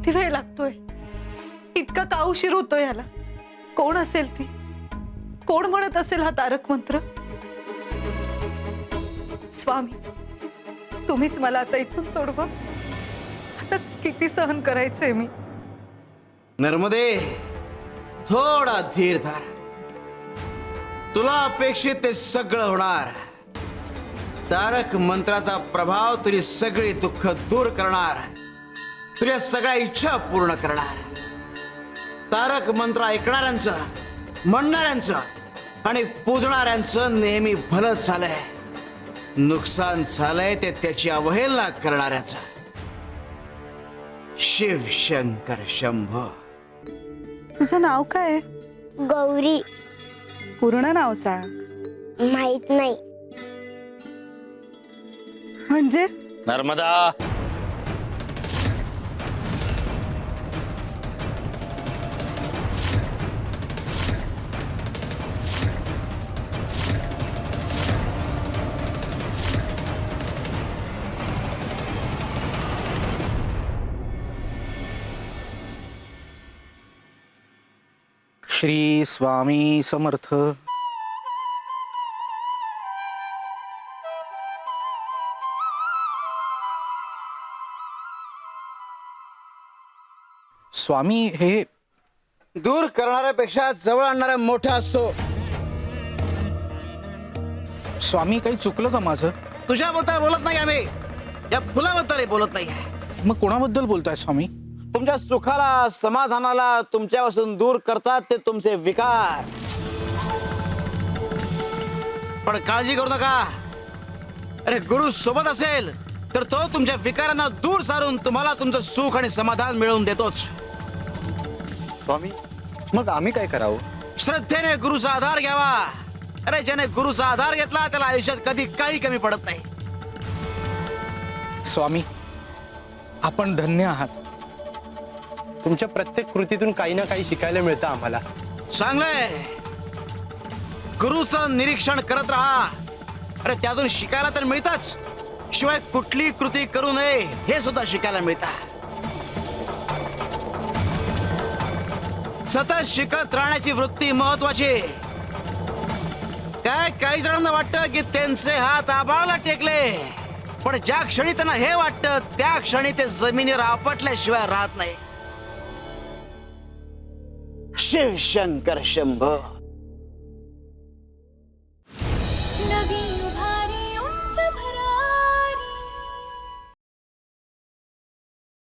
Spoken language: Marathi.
किती वेळ लागतोय? इतका का उशीर होतोय याला? कोण असेल ती? कोण म्हणत असेल हा तारक मंत्र? स्वामी, तुम्हीच मला आता इथून सोडवा. आता किती सहन करायचंय मी? नर्मदे, थोडा धीर धर. तुला अपेक्षित ते सगळं होणार. तारक मंत्राचा प्रभाव तुझी सगळी दुःख दूर करणार, तुझ्या सगळ्या इच्छा पूर्ण करणार. तारक मंत्र ऐकणाऱ्यांचं, म्हणणाऱ्यांचं आणि पूजणाऱ्यांचं नेहमी भलंच झालंय. नुकसान झालंय ते त्याची अवहेलना करणाऱ्याचं. शिव शंकर शंभो. तुझं नाव काय? गौरी. पूर्ण नाव सांग. माहित नाही. म्हणजे नर्मदा. श्री स्वामी समर्थ. स्वामी, हे दूर करणाऱ्यापेक्षा जवळ आणणारा मोठा असतो. स्वामी, काही चुकलं का माझं? तुझ्याबद्दल बोलत नाही आम्ही, या फुलाबद्दल बोलत नाही. मग कोणाबद्दल बोलताय स्वामी? तुमच्या सुखाला, समाधानाला तुमच्यापासून दूर करतात ते तुमचे विकार. पण काळजी करू नका. अरे, गुरु सोबत असेल तर तो तुमच्या विकारांना दूर सारून तुम्हाला तुमचं सुख आणि समाधान मिळवून देतोच. स्वामी, मग आम्ही काय करावं? श्रद्धेने गुरुचा आधार घ्यावा. अरे, ज्याने गुरुचा आधार घेतला त्याला आयुष्यात कधी काही कमी पडत नाही. स्वामी, आपण धन्य आहात. तुमच्या प्रत्येक कृतीतून काही ना काही शिकायला मिळतं आम्हाला. चांगलंय. गुरुचं निरीक्षण करत राहा. अरे, त्यातून शिकायला तर मिळतच, शिवाय कुठली कृती करू नये हे सुद्धा शिकायला मिळतं. सतत शिकत राहण्याची वृत्ती महत्वाची. काय काही जणांना वाटतं की त्यांचे हात आभाळाला टेकले, पण ज्या क्षणी त्यांना हे वाटतं त्या क्षणी ते जमिनीवर आपटल्याशिवाय राहत नाही. शिव शंकर शंभो.